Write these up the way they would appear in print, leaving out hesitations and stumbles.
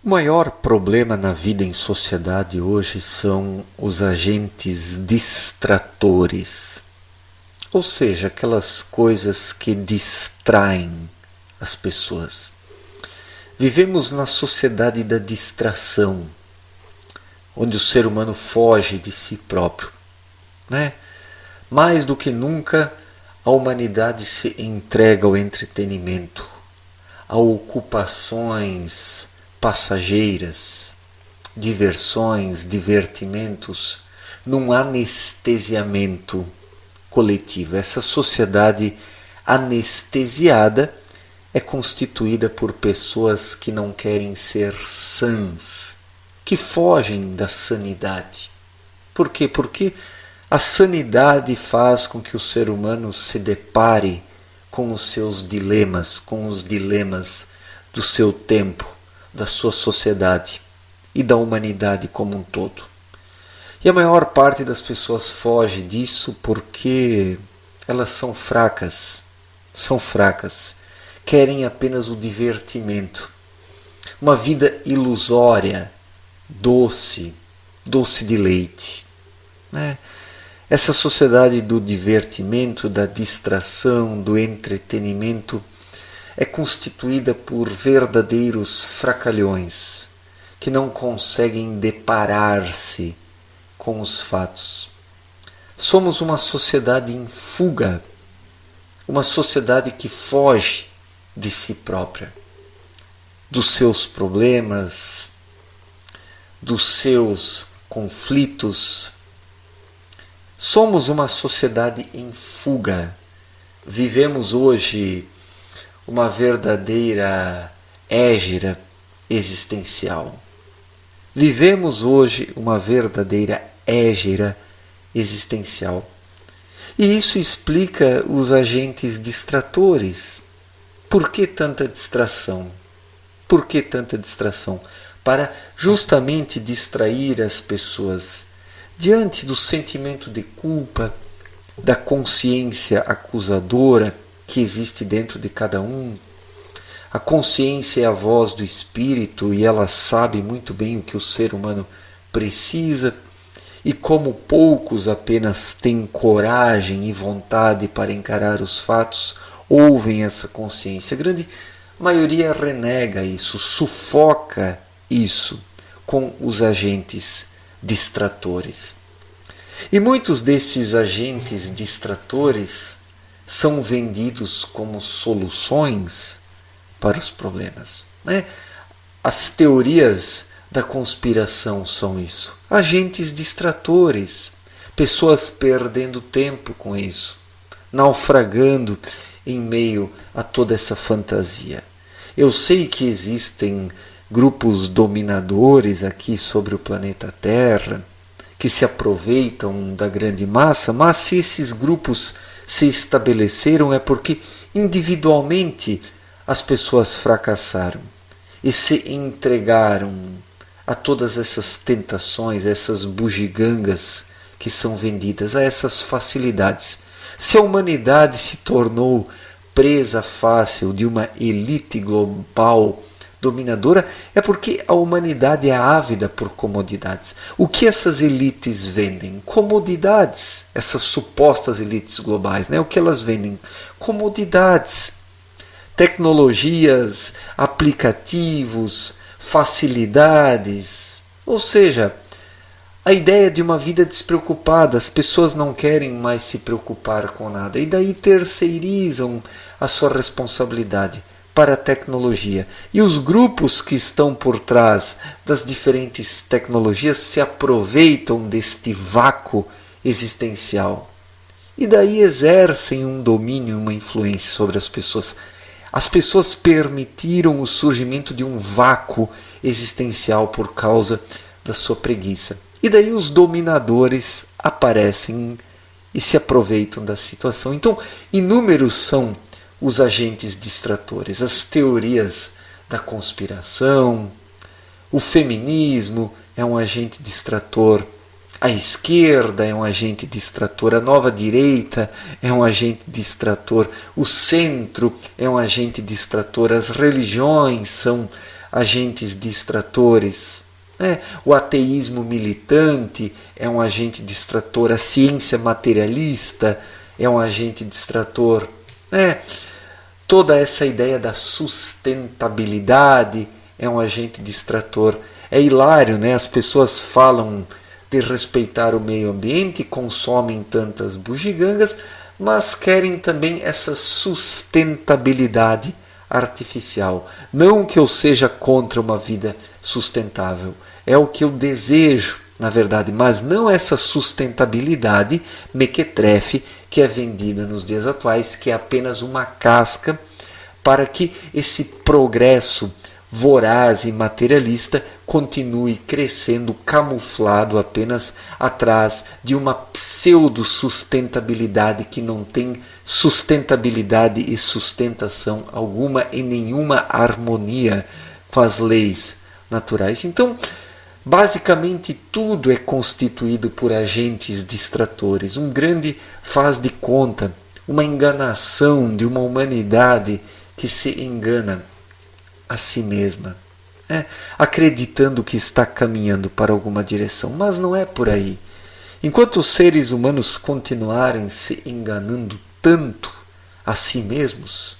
O maior problema na vida em sociedade hoje são os agentes distratores, ou seja, aquelas coisas que distraem as pessoas. Vivemos na sociedade da distração, onde o ser humano foge de si próprio, né? Mais do que nunca, a humanidade se entrega ao entretenimento, a ocupações passageiras, diversões, divertimentos, num anestesiamento coletivo. Essa sociedade anestesiada é constituída por pessoas que não querem ser sãs, que fogem da sanidade. Por quê? Porque a sanidade faz com que o ser humano se depare com os seus dilemas, com os dilemas do seu tempo, da sua sociedade e da humanidade como um todo. E a maior parte das pessoas foge disso porque elas são fracas, querem apenas o divertimento, uma vida ilusória, doce de leite, né? Essa sociedade do divertimento, da distração, do entretenimento é constituída por verdadeiros fracalhões que não conseguem deparar-se com os fatos. Somos uma sociedade em fuga, uma sociedade que foge de si própria, dos seus problemas, dos seus conflitos. Somos uma sociedade em fuga. Vivemos hoje uma verdadeira hégira existencial. Vivemos hoje uma verdadeira hégira existencial. E isso explica os agentes distratores. Por que tanta distração? Por que tanta distração? Para justamente distrair as pessoas diante do sentimento de culpa, da consciência acusadora que existe dentro de cada um. A consciência é a voz do espírito e ela sabe muito bem o que o ser humano precisa, e como poucos apenas têm coragem e vontade para encarar os fatos, ouvem essa consciência. A grande maioria renega isso, sufoca isso com os agentes distratores. E muitos desses agentes distratores são vendidos como soluções para os problemas, né? As teorias da conspiração são isso. Agentes distratores, pessoas perdendo tempo com isso, naufragando em meio a toda essa fantasia. Eu sei que existem grupos dominadores aqui sobre o planeta Terra que se aproveitam da grande massa, mas se esses grupos se estabeleceram é porque individualmente as pessoas fracassaram e se entregaram a todas essas tentações, essas bugigangas que são vendidas, a essas facilidades. Se a humanidade se tornou presa fácil de uma elite global dominadora, é porque a humanidade é ávida por comodidades. O que essas elites vendem? Comodidades. Essas supostas elites globais, né? O que elas vendem? Comodidades, tecnologias, aplicativos, facilidades. Ou seja, a ideia de uma vida despreocupada. As pessoas não querem mais se preocupar com nada e daí terceirizam a sua responsabilidade para a tecnologia. E os grupos que estão por trás das diferentes tecnologias se aproveitam deste vácuo existencial. E daí exercem um domínio, uma influência sobre as pessoas. As pessoas permitiram o surgimento de um vácuo existencial por causa da sua preguiça. E daí os dominadores aparecem e se aproveitam da situação. Então, inúmeros são os agentes distratores, as teorias da conspiração, o feminismo é um agente distrator, a esquerda é um agente distrator, a nova direita é um agente distrator, o centro é um agente distrator, as religiões são agentes distratores. O ateísmo militante é um agente distrator, a ciência materialista é um agente distrator. Toda essa ideia da sustentabilidade é um agente distrator. É hilário, as pessoas falam de respeitar o meio ambiente, consomem tantas bugigangas, mas querem também essa sustentabilidade artificial. Não que eu seja contra uma vida sustentável, é o que eu desejo, na verdade, mas não essa sustentabilidade mequetrefe que é vendida nos dias atuais, que é apenas uma casca para que esse progresso voraz e materialista continue crescendo camuflado apenas atrás de uma pseudo-sustentabilidade que não tem sustentabilidade e sustentação alguma e nenhuma harmonia com as leis naturais. Então, basicamente tudo é constituído por agentes distratores, um grande faz de conta, uma enganação de uma humanidade que se engana a si mesma, acreditando que está caminhando para alguma direção, mas não é por aí. Enquanto os seres humanos continuarem se enganando tanto a si mesmos,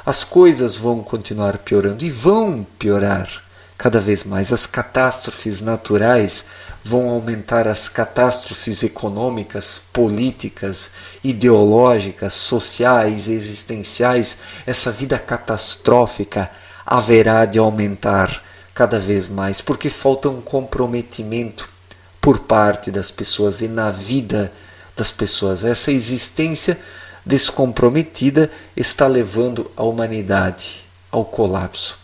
as coisas vão continuar piorando e vão piorar cada vez mais. As catástrofes naturais vão aumentar, as catástrofes econômicas, políticas, ideológicas, sociais, existenciais. Essa vida catastrófica haverá de aumentar cada vez mais, porque falta um comprometimento por parte das pessoas e na vida das pessoas. Essa existência descomprometida está levando a humanidade ao colapso.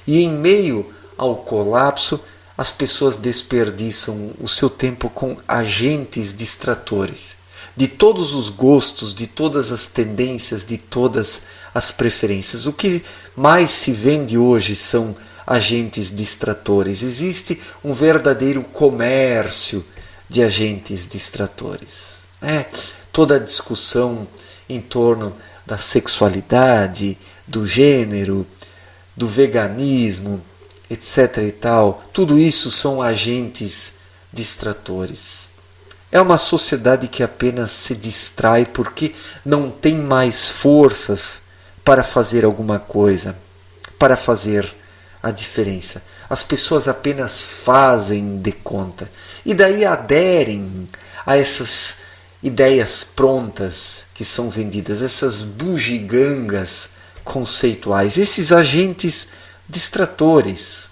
E em meio ao colapso, as pessoas desperdiçam o seu tempo com agentes distratores, de todos os gostos, de todas as tendências, de todas as preferências. O que mais se vende hoje são agentes distratores. Existe um verdadeiro comércio de agentes distratores. Toda a discussão em torno da sexualidade, do gênero, do veganismo, etc. e tal, tudo isso são agentes distratores. É uma sociedade que apenas se distrai porque não tem mais forças para fazer alguma coisa, para fazer a diferença. As pessoas apenas fazem de conta e daí aderem a essas ideias prontas que são vendidas, essas bugigangas conceituais, esses agentes distratores.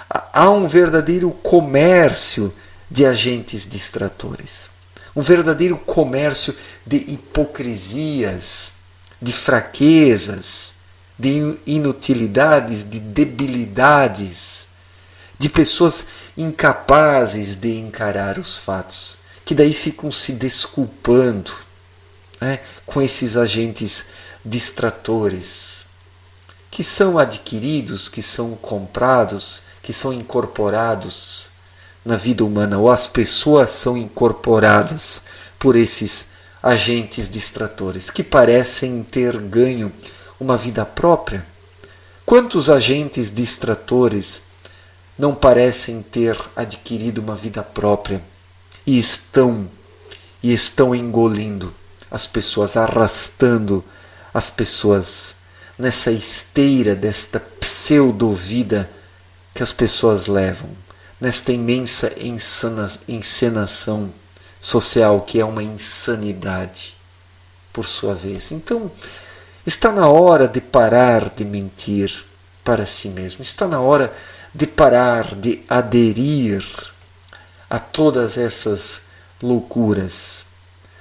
Há um verdadeiro comércio de agentes distratores, um verdadeiro comércio de hipocrisias, de fraquezas, de inutilidades, de debilidades, de pessoas incapazes de encarar os fatos, que daí ficam se desculpando com esses agentes distratores, que são adquiridos, que são comprados, que são incorporados na vida humana, ou as pessoas são incorporadas por esses agentes distratores, que parecem ter ganho uma vida própria. Quantos agentes distratores não parecem ter adquirido uma vida própria e estão engolindo as pessoas, arrastando as pessoas nessa esteira desta pseudo-vida que as pessoas levam, nesta imensa encenação social que é uma insanidade, por sua vez. Então, está na hora de parar de mentir para si mesmo, está na hora de parar de aderir a todas essas loucuras,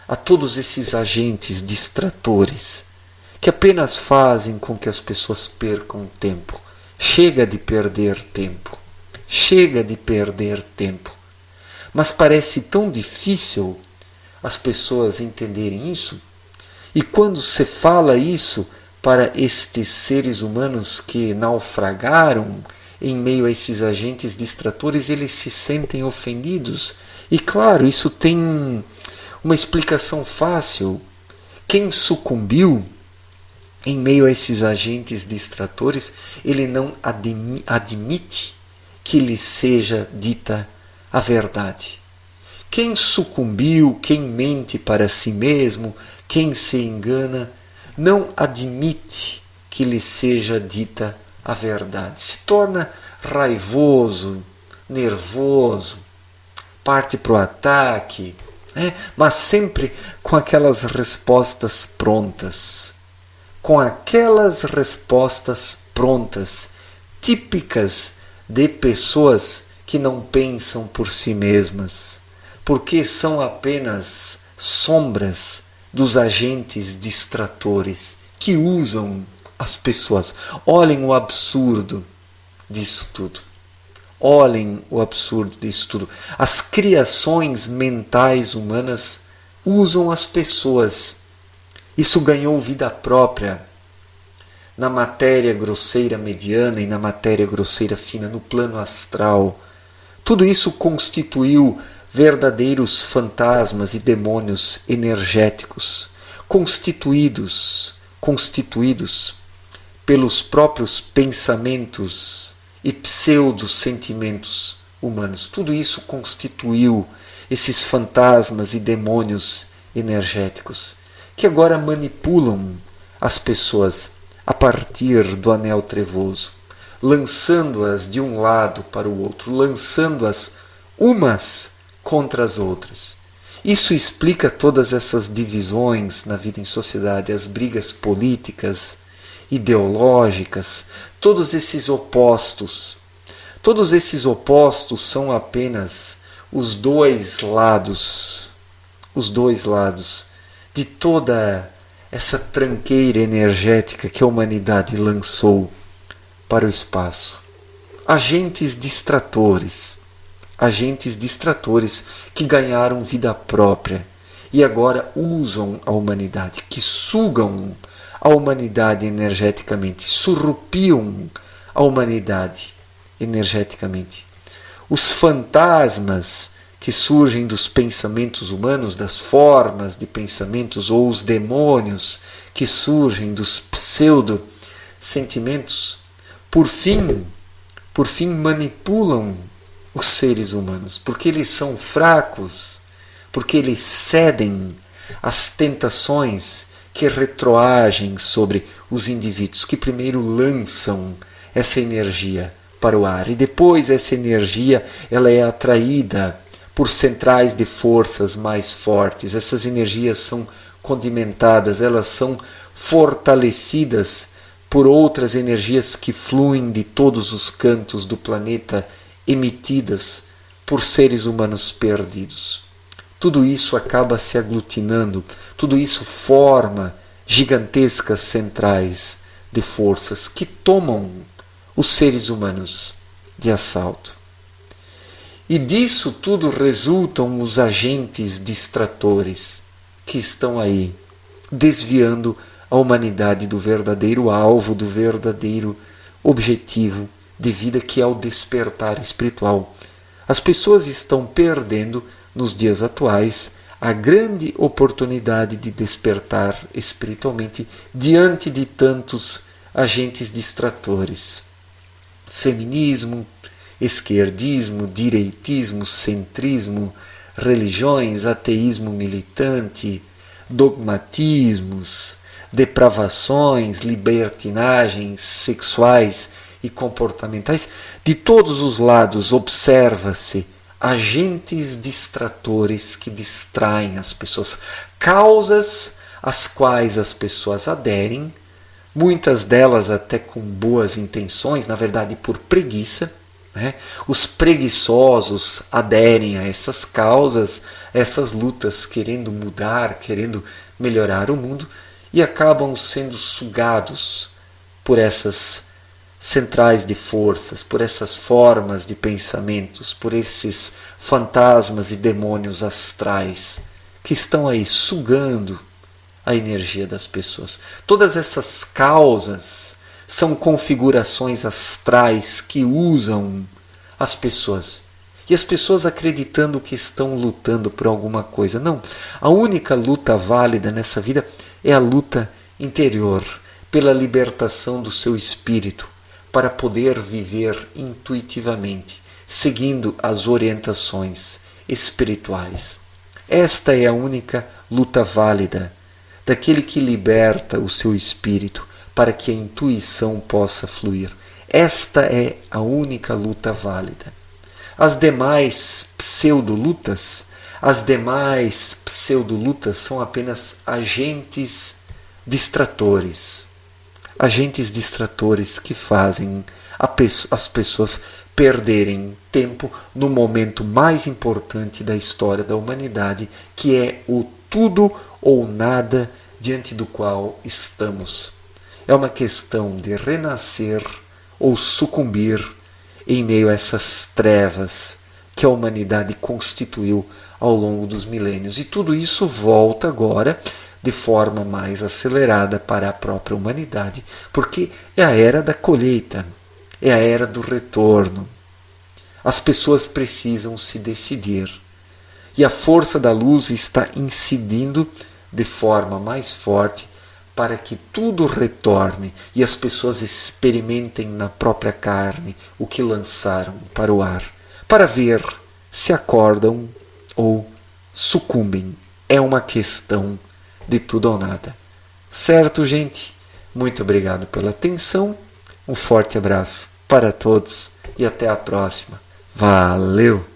a todos esses agentes distratores que apenas fazem com que as pessoas percam tempo. Chega de perder tempo. Chega de perder tempo. Mas parece tão difícil as pessoas entenderem isso. E quando se fala isso para estes seres humanos que naufragaram em meio a esses agentes distratores, eles se sentem ofendidos. E claro, isso tem uma explicação fácil. Quem sucumbiu em meio a esses agentes distratores, ele não admite que lhe seja dita a verdade. Quem sucumbiu, quem mente para si mesmo, quem se engana, não admite que lhe seja dita a verdade. Se torna raivoso, nervoso, parte para o ataque, mas sempre com aquelas respostas prontas. Com aquelas respostas prontas, típicas de pessoas que não pensam por si mesmas, porque são apenas sombras dos agentes distratores que usam as pessoas. Olhem o absurdo disso tudo. Olhem o absurdo disso tudo. As criações mentais humanas usam as pessoas. Isso ganhou vida própria na matéria grosseira mediana e na matéria grosseira fina, no plano astral. Tudo isso constituiu verdadeiros fantasmas e demônios energéticos, constituídos pelos próprios pensamentos e pseudo-sentimentos humanos. Tudo isso constituiu esses fantasmas e demônios energéticos que agora manipulam as pessoas a partir do anel trevoso, lançando-as de um lado para o outro, lançando-as umas contra as outras. Isso explica todas essas divisões na vida em sociedade, as brigas políticas, ideológicas, todos esses opostos. Todos esses opostos são apenas os dois lados de toda essa tranqueira energética que a humanidade lançou para o espaço. Agentes distratores que ganharam vida própria e agora usam a humanidade, que sugam a humanidade energeticamente, surrupiam a humanidade energeticamente. Os fantasmas que surgem dos pensamentos humanos, das formas de pensamentos, ou os demônios que surgem dos pseudo-sentimentos, por fim manipulam os seres humanos, porque eles são fracos, porque eles cedem às tentações que retroagem sobre os indivíduos, que primeiro lançam essa energia para o ar, e depois essa energia ela é atraída por centrais de forças mais fortes. Essas energias são condimentadas, elas são fortalecidas por outras energias que fluem de todos os cantos do planeta, emitidas por seres humanos perdidos. Tudo isso acaba se aglutinando, tudo isso forma gigantescas centrais de forças que tomam os seres humanos de assalto. E disso tudo resultam os agentes distratores que estão aí, desviando a humanidade do verdadeiro alvo, do verdadeiro objetivo de vida, que é o despertar espiritual. As pessoas estão perdendo, nos dias atuais, a grande oportunidade de despertar espiritualmente diante de tantos agentes distratores. Feminismo, esquerdismo, direitismo, centrismo, religiões, ateísmo militante, dogmatismos, depravações, libertinagens sexuais e comportamentais. De todos os lados observa-se agentes distratores que distraem as pessoas, causas às quais as pessoas aderem, muitas delas até com boas intenções, na verdade por preguiça. Os preguiçosos aderem a essas causas, essas lutas, querendo mudar, querendo melhorar o mundo, e acabam sendo sugados por essas centrais de forças, por essas formas de pensamentos, por esses fantasmas e demônios astrais que estão aí sugando a energia das pessoas. Todas essas causas são configurações astrais que usam as pessoas. E as pessoas acreditando que estão lutando por alguma coisa. Não. A única luta válida nessa vida é a luta interior, pela libertação do seu espírito, para poder viver intuitivamente, seguindo as orientações espirituais. Esta é a única luta válida daquele que liberta o seu espírito para que a intuição possa fluir. Esta é a única luta válida. As demais pseudolutas são apenas agentes distratores. Agentes distratores que fazem as pessoas perderem tempo no momento mais importante da história da humanidade, que é o tudo ou nada diante do qual estamos. É uma questão de renascer ou sucumbir em meio a essas trevas que a humanidade constituiu ao longo dos milênios. E tudo isso volta agora de forma mais acelerada para a própria humanidade, porque é a era da colheita, é a era do retorno. As pessoas precisam se decidir. E a força da luz está incidindo de forma mais forte para que tudo retorne e as pessoas experimentem na própria carne o que lançaram para o ar, para ver se acordam ou sucumbem. É uma questão de tudo ou nada. Certo, gente? Muito obrigado pela atenção. Um forte abraço para todos e até a próxima. Valeu!